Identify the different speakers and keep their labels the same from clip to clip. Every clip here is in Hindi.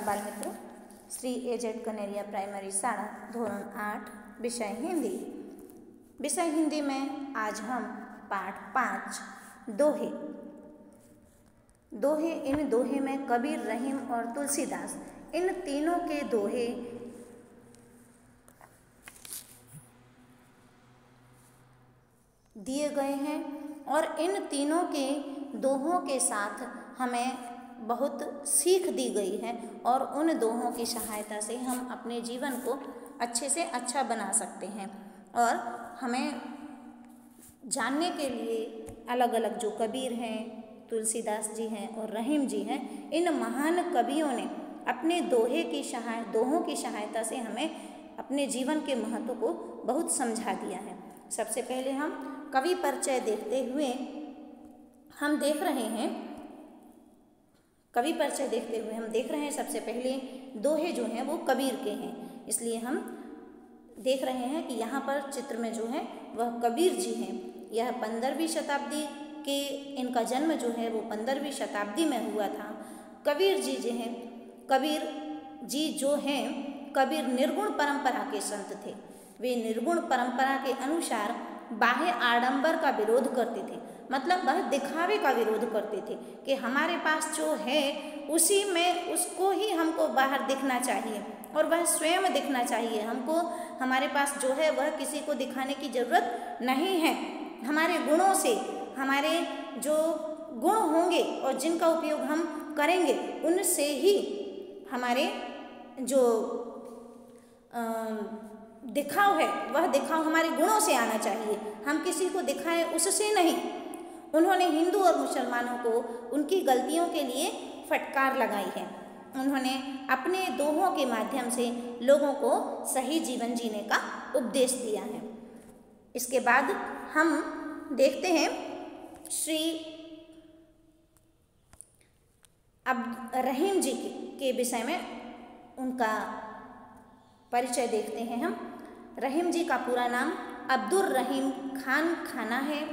Speaker 1: नमस्कार बाल मित्रों, श्री एजेड कनेरिया प्राइमरी शाला धोरण 8 विषय हिंदी। विषय हिंदी में आज हम पाठ 5 दोहे। इन दोहे में कबीर, रहीम और तुलसीदास, इन तीनों के दोहे दिए गए हैं और इन तीनों के दोहों के साथ हमें बहुत सीख दी गई है और उन दोहों की सहायता से हम अपने जीवन को अच्छे से अच्छा बना सकते हैं। और हमें जानने के लिए अलग अलग जो कबीर हैं, तुलसीदास जी हैं और रहीम जी हैं, इन महान कवियों ने अपने दोहों की सहायता से हमें अपने जीवन के महत्व को बहुत समझा दिया है। सबसे पहले हम कवि परिचय देखते हुए हम देख रहे हैं सबसे पहले दोहे जो हैं वो कबीर के हैं, इसलिए हम देख रहे हैं कि यहाँ पर चित्र में जो है वह कबीर जी हैं। यह 15वीं शताब्दी के, इनका जन्म जो है वो 15वीं शताब्दी में हुआ था। कबीर जी जो हैं कबीर निर्गुण परंपरा के संत थे। वे निर्गुण परंपरा के अनुसार बाह्य आडंबर का विरोध करते थे, मतलब वह दिखावे का विरोध करते थे कि हमारे पास जो है उसी में उसको ही हमको बाहर दिखना चाहिए और वह स्वयं दिखना चाहिए। हमको हमारे पास जो है वह किसी को दिखाने की ज़रूरत नहीं है। हमारे गुणों से, हमारे जो गुण होंगे और जिनका उपयोग हम करेंगे उनसे ही हमारे जो दिखाव है वह दिखाव हमारे गुणों से आना चाहिए, हम किसी को दिखाएं उससे नहीं। उन्होंने हिंदू और मुसलमानों को उनकी गलतियों के लिए फटकार लगाई है। उन्होंने अपने दोहों के माध्यम से लोगों को सही जीवन जीने का उपदेश दिया है। इसके बाद हम देखते हैं रहीम जी के विषय में उनका परिचय देखते हैं हम। रहीम जी का पूरा नाम अब्दुल रहीम खान खाना है,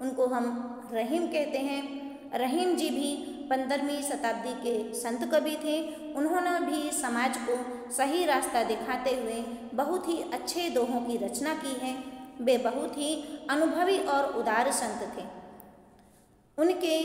Speaker 1: उनको हम रहीम कहते हैं। रहीम जी भी 15वीं शताब्दी के संत कवि थे। उन्होंने भी समाज को सही रास्ता दिखाते हुए बहुत ही अच्छे दोहों की रचना की है। वे बहुत ही अनुभवी और उदार संत थे। उनके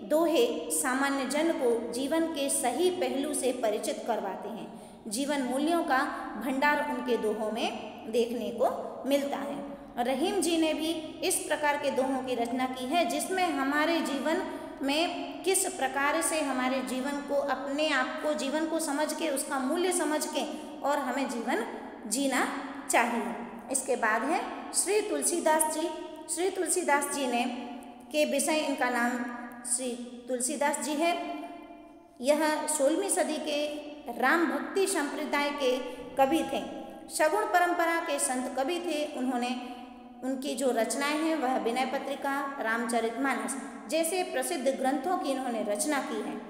Speaker 1: दोहे सामान्य जन को जीवन के सही पहलू से परिचित करवाते हैं। जीवन मूल्यों का भंडार उनके दोहों में देखने को मिलता है। रहीम जी ने भी इस प्रकार के दोहों की रचना की है जिसमें हमारे जीवन में किस प्रकार से हमारे जीवन को, अपने आप को, जीवन को समझ के, उसका मूल्य समझ के और हमें जीवन जीना चाहिए। इसके बाद है श्री तुलसीदास जी ने के विषय, इनका नाम श्री तुलसीदास जी है। यह 16वीं सदी के राम भक्ति संप्रदाय के कवि थे। सगुण परंपरा के संत कवि थे। उनकी जो रचनाएं हैं वह विनय पत्रिका, रामचरितमानस जैसे प्रसिद्ध ग्रंथों की इन्होंने रचना की है।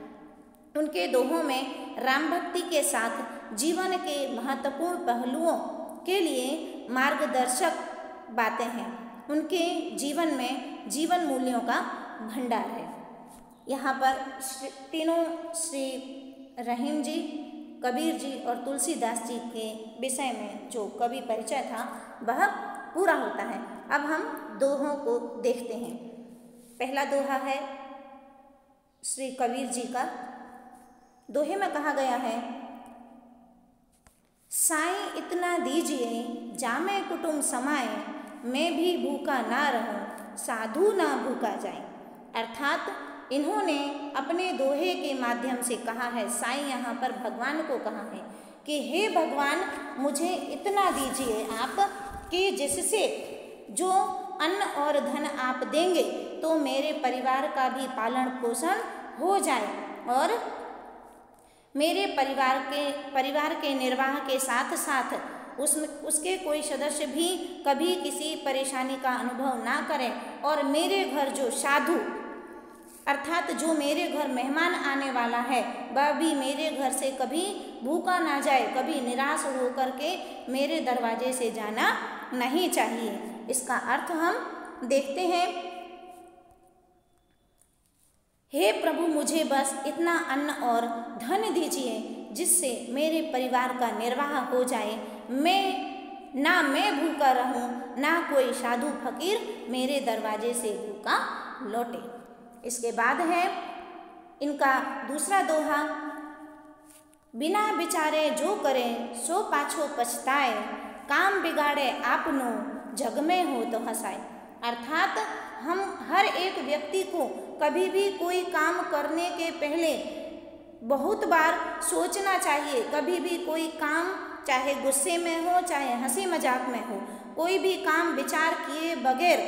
Speaker 1: उनके दोहों में राम भक्ति के साथ जीवन के महत्वपूर्ण पहलुओं के लिए मार्गदर्शक बातें हैं। उनके जीवन में जीवन मूल्यों का भंडार है। यहाँ पर तीनों श्री रहीम जी, कबीर जी और तुलसीदास जी के विषय में जो कवि परिचय था वह पूरा होता है। अब हम दोहों को देखते हैं। पहला दोहा है श्री कबीर जी का। दोहे में कहा गया है, साईं इतना दीजिए जामे कुटुंब समाए, मैं भी भूखा ना रहूं साधु ना भूखा जाए। अर्थात इन्होंने अपने दोहे के माध्यम से कहा है, साईं यहाँ पर भगवान को कहा है कि हे भगवान, मुझे इतना दीजिए आप कि जिससे जो अन्न और धन आप देंगे तो मेरे परिवार का भी पालन पोषण हो जाए और मेरे परिवार के निर्वाह के साथ साथ उसके कोई सदस्य भी कभी किसी परेशानी का अनुभव ना करें और मेरे घर जो साधु, अर्थात जो मेरे घर मेहमान आने वाला है वह भी मेरे घर से कभी भूखा ना जाए, कभी निराश होकर के मेरे दरवाजे से जाना नहीं चाहिए। इसका अर्थ हम देखते हैं, हे प्रभु मुझे बस इतना अन्न और धन दीजिए जिससे जिससे मेरे परिवार का निर्वाह हो जाए। मैं भूखा रहूं, ना कोई साधु फकीर मेरे दरवाजे से भूखा लौटे। इसके बाद है इनका दूसरा दोहा, बिना विचारे जो करे सो पाछो पछताए, काम बिगाड़े आपनो जग में हो तो हंसाए। अर्थात हम हर एक व्यक्ति को कभी भी कोई काम करने के पहले बहुत बार सोचना चाहिए। कभी भी कोई काम, चाहे गुस्से में हो चाहे हंसी मजाक में हो, कोई भी काम विचार किए बगैर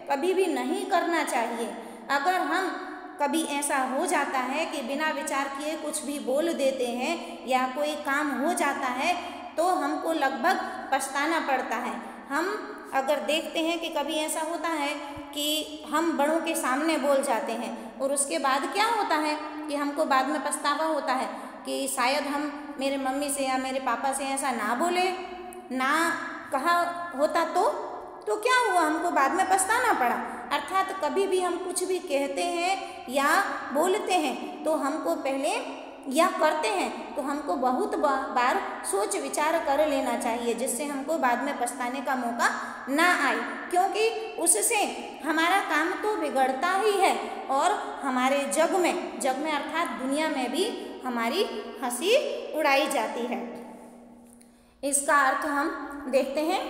Speaker 1: कभी भी नहीं करना चाहिए। अगर हम कभी ऐसा हो जाता है कि बिना विचार किए कुछ भी बोल देते हैं या कोई काम हो जाता है तो हमको लगभग पछताना पड़ता है। हम अगर देखते हैं कि कभी ऐसा होता है कि हम बड़ों के सामने बोल जाते हैं और उसके बाद क्या होता है कि हमको बाद में पछतावा होता है कि शायद हम मेरे मम्मी से या मेरे पापा से ऐसा ना बोले, ना कहा होता तो क्या हुआ, हमको बाद में पछताना पड़ा। अर्थात कभी भी हम कुछ भी कहते हैं या बोलते हैं तो हमको पहले या करते हैं तो हमको बहुत बार सोच विचार कर लेना चाहिए, जिससे हमको बाद में पछताने का मौका ना आए, क्योंकि उससे हमारा काम तो बिगड़ता ही है और हमारे जग में अर्थात दुनिया में भी हमारी हंसी उड़ाई जाती है। इसका अर्थ हम देखते हैं,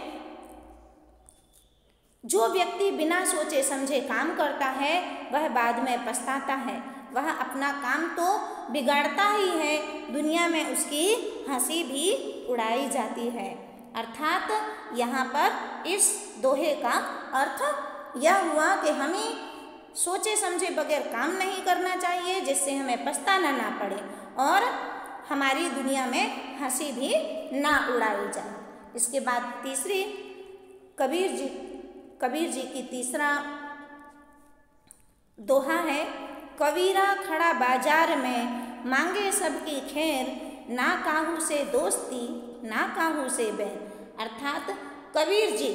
Speaker 1: जो व्यक्ति बिना सोचे समझे काम करता है वह बाद में पछताता है। वह अपना काम तो बिगाड़ता ही है, दुनिया में उसकी हंसी भी उड़ाई जाती है। अर्थात यहाँ पर इस दोहे का अर्थ यह हुआ कि हमें सोचे समझे बगैर काम नहीं करना चाहिए, जिससे हमें पछताना ना पड़े और हमारी दुनिया में हंसी भी ना उड़ाई जाए। इसके बाद तीसरी कबीर जी की तीसरा दोहा है, कबीरा खड़ा बाजार में मांगे सबकी खैर, ना काहू से दोस्ती ना काहू से बैर। अर्थात कबीर जी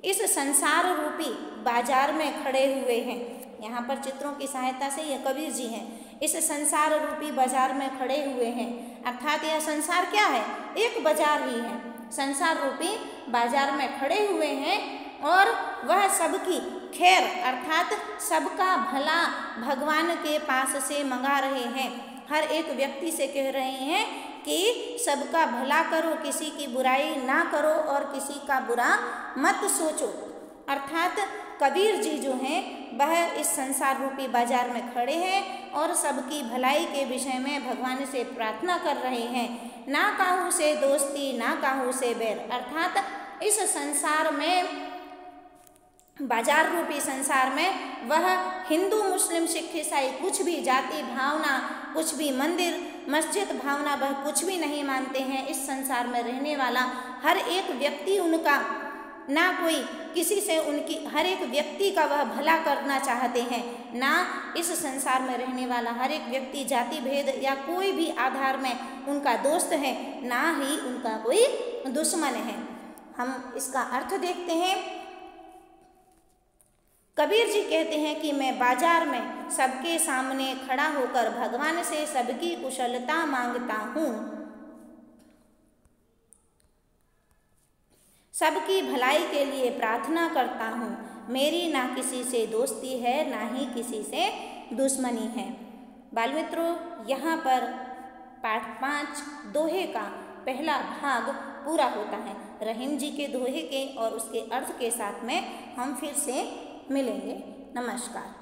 Speaker 1: इस संसार रूपी बाजार में खड़े हुए हैं। यहाँ पर चित्रों की सहायता से यह कबीर जी हैं, इस संसार रूपी बाजार में खड़े हुए हैं। अर्थात यह संसार क्या है, एक बाजार ही है। संसार रूपी बाजार में खड़े हुए हैं और वह सबकी खैर अर्थात सबका भला भगवान के पास से मंगा रहे हैं। हर एक व्यक्ति से कह रहे हैं कि सबका भला करो, किसी की बुराई ना करो और किसी का बुरा मत सोचो। अर्थात कबीर जी जो हैं वह इस संसार रूपी बाजार में खड़े हैं और सबकी भलाई के विषय में भगवान से प्रार्थना कर रहे हैं, ना काहू से दोस्ती ना काहू से बैर। अर्थात इस संसार में, बाजार रूपी संसार में, वह हिंदू मुस्लिम सिख ईसाई कुछ भी जाति भावना, कुछ भी मंदिर मस्जिद भावना, वह कुछ भी नहीं मानते हैं। इस संसार में रहने वाला हर एक व्यक्ति उनका, ना कोई किसी से उनकी, हर एक व्यक्ति का वह भला करना चाहते हैं। ना इस संसार में रहने वाला हर एक व्यक्ति जाति भेद या कोई भी आधार में उनका दोस्त है, ना ही उनका कोई दुश्मन है। हम इसका अर्थ देखते हैं, कबीर जी कहते हैं कि मैं बाजार में सबके सामने खड़ा होकर भगवान से सबकी कुशलता मांगता हूँ, सबकी भलाई के लिए प्रार्थना करता हूँ। मेरी ना किसी से दोस्ती है ना ही किसी से दुश्मनी है। बाल मित्रों, यहाँ पर पाठ 5 दोहे का पहला भाग पूरा होता है। रहीम जी के दोहे के और उसके अर्थ के साथ में हम फिर से मिलेंगे। नमस्कार।